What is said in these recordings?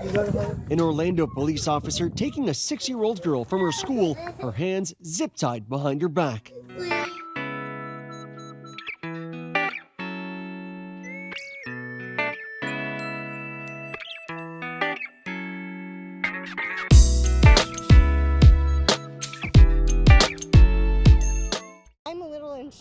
An Orlando police officer taking a 6-year-old girl from her school, her hands zip-tied behind her back.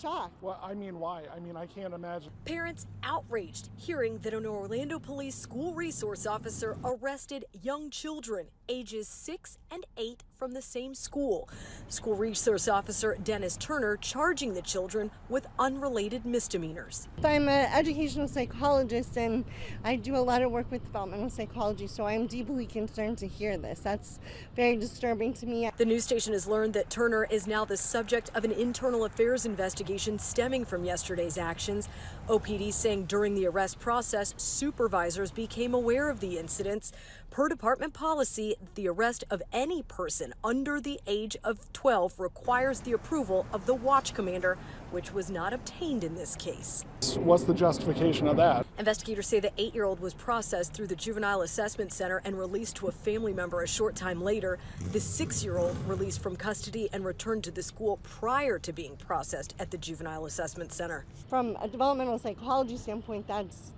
Shock. Well, I mean, why? I mean, I can't imagine. Parents outraged hearing that an Orlando police school resource officer arrested young children ages 6 and 8 from the same school. School resource officer Dennis Turner charging the children with unrelated misdemeanors. I'm an educational psychologist and I do a lot of work with developmental psychology, so I'm deeply concerned to hear this. That's very disturbing to me. The news station has learned that Turner is now the subject of an internal affairs investigation stemming from yesterday's actions. OPD saying during the arrest process, supervisors became aware of the incidents. Per department policy, the arrest of any person under the age of 12 requires the approval of the watch commander, which was not obtained in this case. What's the justification of that? Investigators say the 8-year-old was processed through the Juvenile Assessment Center and released to a family member a short time later. The 6-year-old released from custody and returned to the school prior to being processed at the Juvenile Assessment Center. From a developmental psychology standpoint, that's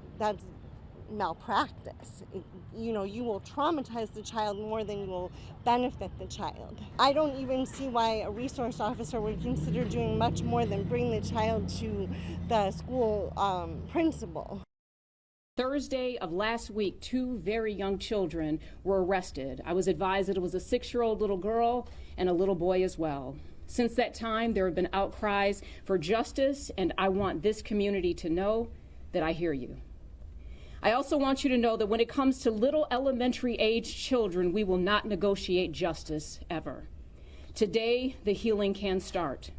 malpractice. You know, you will traumatize the child more than you will benefit the child. I don't even see why a resource officer would consider doing much more than bring the child to the school principal. Thursday of last week, 2 very young children were arrested. I was advised that it was a 6-year-old little girl and a little boy as well. Since that time, there have been outcries for justice, and I want this community to know that I hear you. I also want you to know that when it comes to little elementary age children, we will not negotiate justice ever. Today, the healing can start.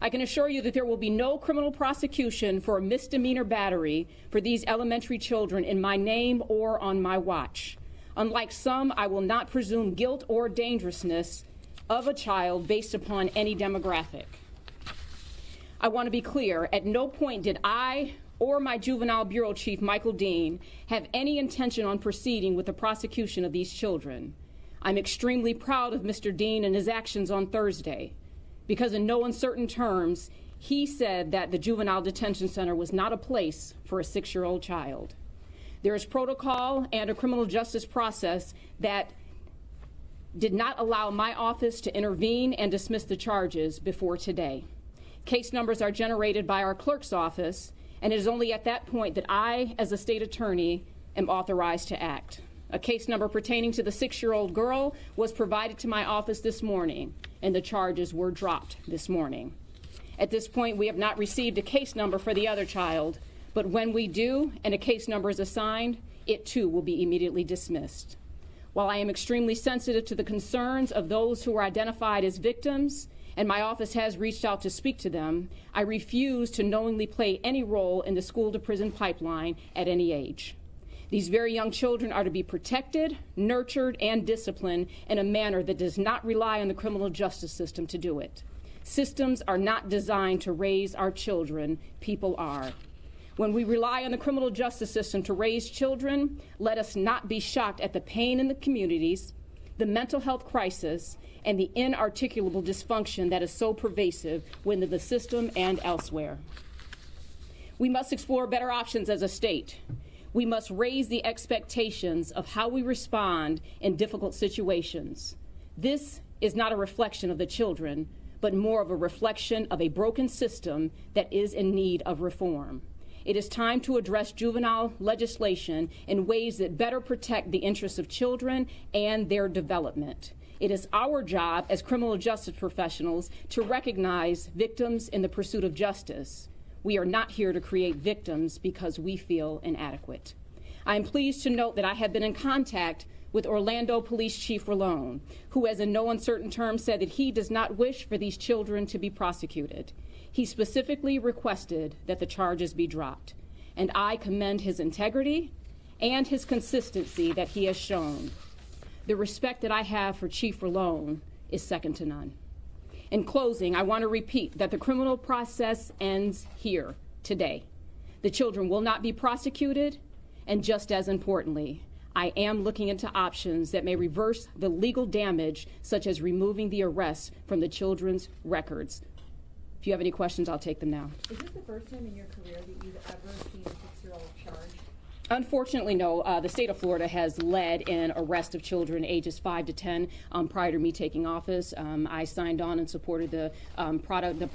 I can assure you that there will be no criminal prosecution for a misdemeanor battery for these elementary children in my name or on my watch. Unlike some, I will not presume guilt or dangerousness of a child based upon any demographic. I want to be clear, at no point did I or my Juvenile Bureau Chief, Michael Dean, have any intention on proceeding with the prosecution of these children. I'm extremely proud of Mr. Dean and his actions on Thursday, because in no uncertain terms, he said that the Juvenile Detention Center was not a place for a 6-year-old child. There is protocol and a criminal justice process that did not allow my office to intervene and dismiss the charges before today. Case numbers are generated by our clerk's office, and it is only at that point that I, as a state attorney, am authorized to act. A case number pertaining to the 6-year-old girl was provided to my office this morning, and the charges were dropped this morning. At this point, we have not received a case number for the other child, but when we do and a case number is assigned, it too will be immediately dismissed. While I am extremely sensitive to the concerns of those who are identified as victims, and my office has reached out to speak to them, I refuse to knowingly play any role in the school-to-prison pipeline at any age. These very young children are to be protected, nurtured, and disciplined in a manner that does not rely on the criminal justice system to do it. Systems are not designed to raise our children, people are. When we rely on the criminal justice system to raise children, let us not be shocked at the pain in the communities, the mental health crisis, and the inarticulable dysfunction that is so pervasive within the system and elsewhere. We must explore better options as a state. We must raise the expectations of how we respond in difficult situations. This is not a reflection of the children, but more of a reflection of a broken system that is in need of reform. It is time to address juvenile legislation in ways that better protect the interests of children and their development. It is our job as criminal justice professionals to recognize victims in the pursuit of justice. We are not here to create victims because we feel inadequate. I am pleased to note that I have been in contact with Orlando Police Chief Rallone, who has in no uncertain terms said that he does not wish for these children to be prosecuted. He specifically requested that the charges be dropped, and I commend his integrity and his consistency that he has shown. The respect that I have for Chief Rallone is second to none. In closing, I want to repeat that the criminal process ends here today. The children will not be prosecuted, and just as importantly, I am looking into options that may reverse the legal damage, such as removing the arrest from the children's records. If you have any questions, I'll take them now. Is this the first time in your career that you've ever seen a 6-year-old charged? Unfortunately, no. The state of Florida has led in arrest of children ages 5 to 10 prior to me taking office. I signed on and supported the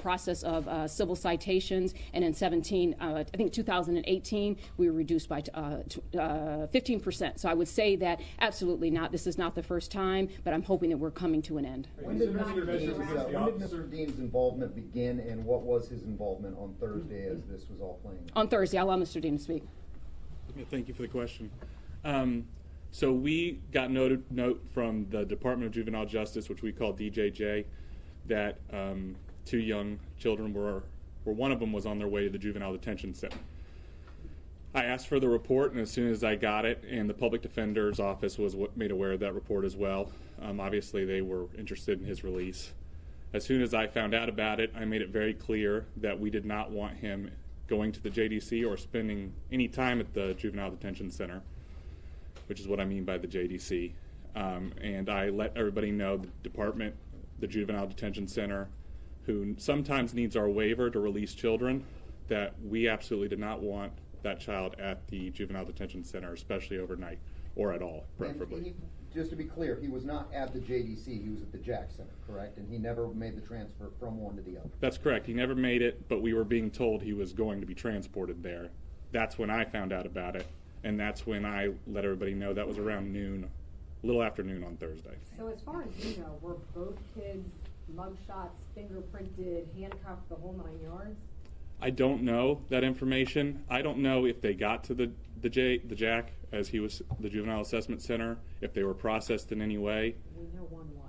process of civil citations, and in 2018, we were reduced by 15%. So I would say that absolutely not. This is not the first time, but I'm hoping that we're coming to an end. When did Mr. Dean's involvement begin, and what was his involvement on Thursday as this was all playing out? On Thursday, I'll allow Mr. Dean to speak. Yeah, thank you for the question. So we got note from the Department of Juvenile Justice, which we call DJJ, that 2 young children were one of them was on their way to the juvenile detention center. I asked for the report, and as soon as I got it, and the public defender's office was made aware of that report as well, obviously they were interested in his release. As soon as I found out about it, I made it very clear that we did not want him going to the JDC or spending any time at the juvenile detention center, which is what I mean by the JDC. And I let everybody know, the department, the juvenile detention center, who sometimes needs our waiver to release children, that we absolutely did not want that child at the juvenile detention center, especially overnight or at all, preferably. Just to be clear, he was not at the JDC, he was at the Jack Center, correct? And he never made the transfer from one to the other. That's correct. He never made it, but we were being told he was going to be transported there. That's when I found out about it, and that's when I let everybody know. That was around noon, a little after noon on Thursday. So as far as you know, were both kids mugshots, fingerprinted, handcuffed, the whole 9 yards? I don't know that information. I don't know if they got to the Jack, as he was the juvenile assessment center, if they were processed in any way. We know one was.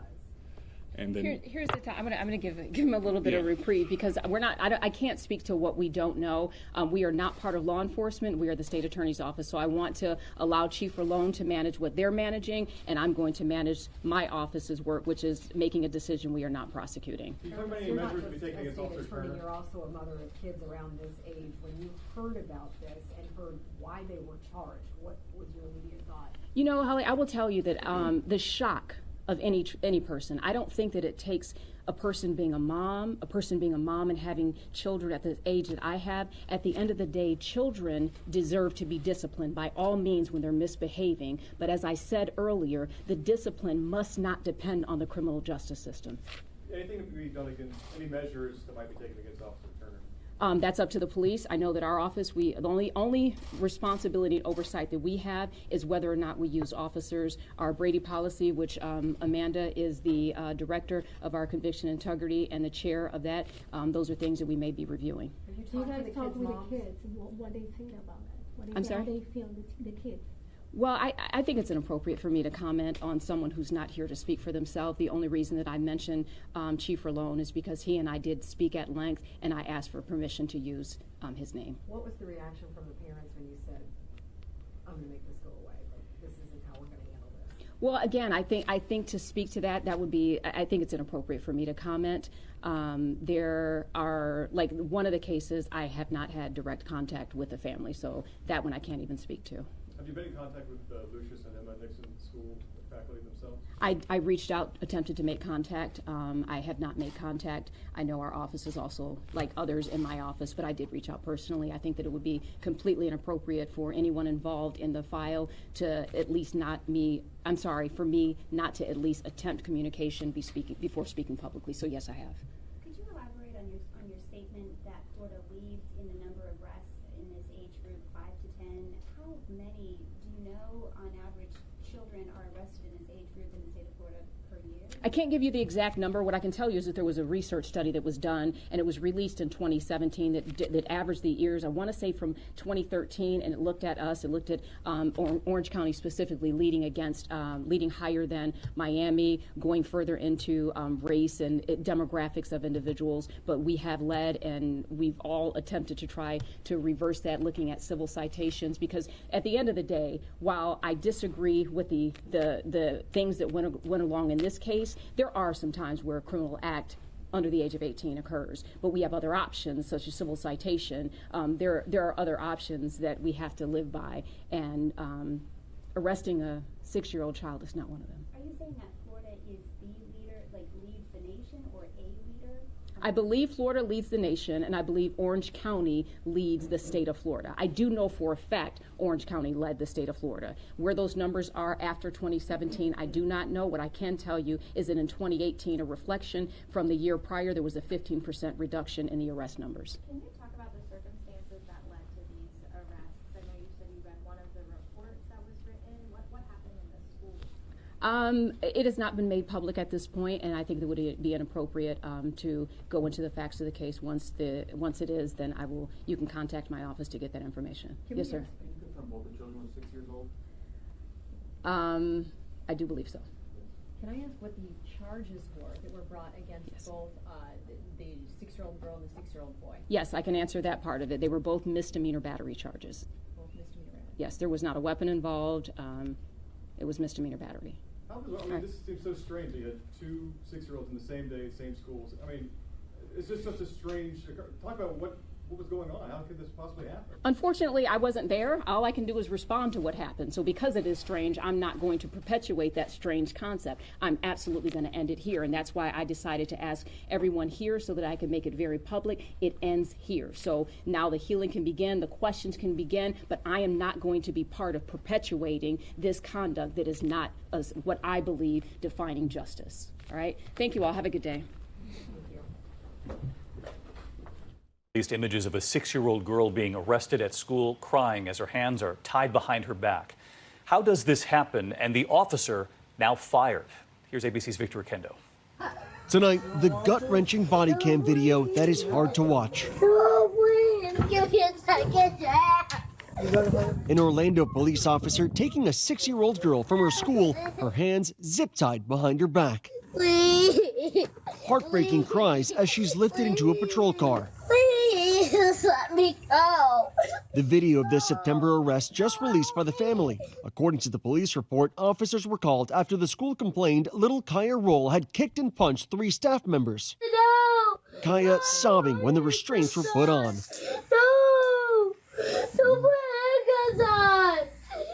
And then here's the time. I'm gonna give him a little bit of reprieve, because we're not. I can't speak to what we don't know. We are not part of law enforcement. We are the state attorney's office. So I want to allow Chief Rolone to manage what they're managing, and I'm going to manage my office's work, which is making a decision we are not prosecuting. You're not just a state attorney, you're also a mother of kids around this age. When you heard about this and heard why they were charged, what was your immediate thought? You know, Holly, I will tell you that the shock of any person. I don't think that it takes a person being a mom and having children at the age that I have. At the end of the day, children deserve to be disciplined by all means when they're misbehaving. But as I said earlier, the discipline must not depend on the criminal justice system. Anything that can be done against, any measures that might be taken against Officer Turner? That's up to the police. I know that our office, the only responsibility and oversight that we have is whether or not we use officers. Our Brady policy, which Amanda is the director of our conviction integrity and the chair of that, those are things that we may be reviewing. You guys talk with the kids, what they feel about it? I'm sorry? How they feel, the kids? Well, I think it's inappropriate for me to comment on someone who's not here to speak for themselves. The only reason that I mentioned Chief Rolone is because he and I did speak at length, and I asked for permission to use his name. What was the reaction from the parents when you said, I'm going to make this go away, but this isn't how we're going to handle this? Well, again, I think to speak to that would be, I think it's inappropriate for me to comment. There are, like one of the cases, I have not had direct contact with the family, so that one I can't even speak to. Have you been in contact with Lucius and Emma Nixon School faculty themselves? I reached out, attempted to make contact. I have not made contact. I know our office is also like others in my office, but I did reach out personally. I think that it would be completely inappropriate for anyone involved in the file to at least for me not to at least attempt communication before speaking publicly. So yes, I have. Could you elaborate on your statement that Florida leads in the number of arrests in this age group 5 to 10? How many do you know on average children are arrested in this age group in the state of Florida per year? I can't give you the exact number. What I can tell you is that there was a research study that was done, and it was released in 2017 that averaged the years, I want to say from 2013, and it looked at us, it looked at Orange County specifically leading higher than Miami, going further into race and demographics of individuals, but we have led, and we've all attempted to try to reverse that, looking at civil citations, because at the end of the day, while I disagree with the things that went along in this case, there are some times where a criminal act under the age of 18 occurs, but we have other options such as civil citation. There are other options that we have to live by, and arresting a 6-year-old child is not one of them. Are you saying that Florida is the leader, like leads the nation, or a leader? I believe Florida leads the nation, and I believe Orange County leads the state of Florida. I do know for a fact Orange County led the state of Florida. Where those numbers are after 2017, I do not know. What I can tell you is that in 2018, a reflection from the year prior, there was a 15% reduction in the arrest numbers. Can you talk about the circumstances that led to these arrests? I know you said you read one of the reports that was written. What happened in the school? It has not been made public at this point, and I think it would be inappropriate to go into the facts of the case. Once it is, then you can contact my office to get that information. Yes, sir. Can you confirm both the children were 6 years old? I do believe so. Can I ask what the charges were that were brought against both the 6-year-old girl and the 6-year-old boy? Yes, I can answer that part of it. They were both misdemeanor battery charges. Both misdemeanor battery. Yes, there was not a weapon involved. It was misdemeanor battery. How bizarre. I mean, this seems so strange. You had 2 6-year-olds in the same day, same schools. I mean, it's just such a strange. Talk about what was going on. How could this possibly happen? Unfortunately, I wasn't there. All I can do is respond to what happened. So because it is strange, I'm not going to perpetuate that strange concept. I'm absolutely going to end it here. And that's why I decided to ask everyone here so that I can make it very public. It ends here. So now the healing can begin, the questions can begin, but I am not going to be part of perpetuating this conduct that is not what I believe defining justice. All right? Thank you all. Have a good day. Released images of a 6-year-old girl being arrested at school, crying as her hands are tied behind her back. How does this happen? And the officer now fired. Here's ABC's Victor Kendo. Tonight, the gut-wrenching body cam video that is hard to watch. An Orlando police officer taking a 6-year-old girl from her school, her hands zip-tied behind her back. Heartbreaking cries as she's lifted into a patrol car. Please let me go. The video of this September arrest just released by the family. According to the police report, officers were called after the school complained little Kaya Roll had kicked and punched 3 staff members. No. Kaya sobbing when the restraints were put on. No. Don't put handcuffs on.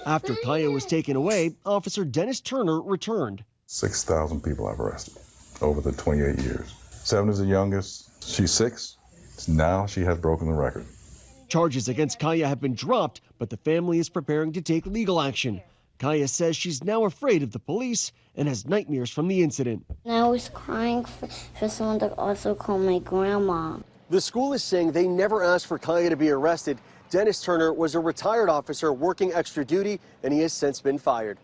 After Kaya was taken away, Officer Dennis Turner returned. 6,000 people I've arrested over the 28 years. 7 is the youngest. She's 6. Now she has broken the record. Charges against Kaya have been dropped, but the family is preparing to take legal action. Kaya says she's now afraid of the police and has nightmares from the incident. I was crying for someone to also call my grandma. The school is saying they never asked for Kaya to be arrested. Dennis Turner was a retired officer working extra duty, and he has since been fired.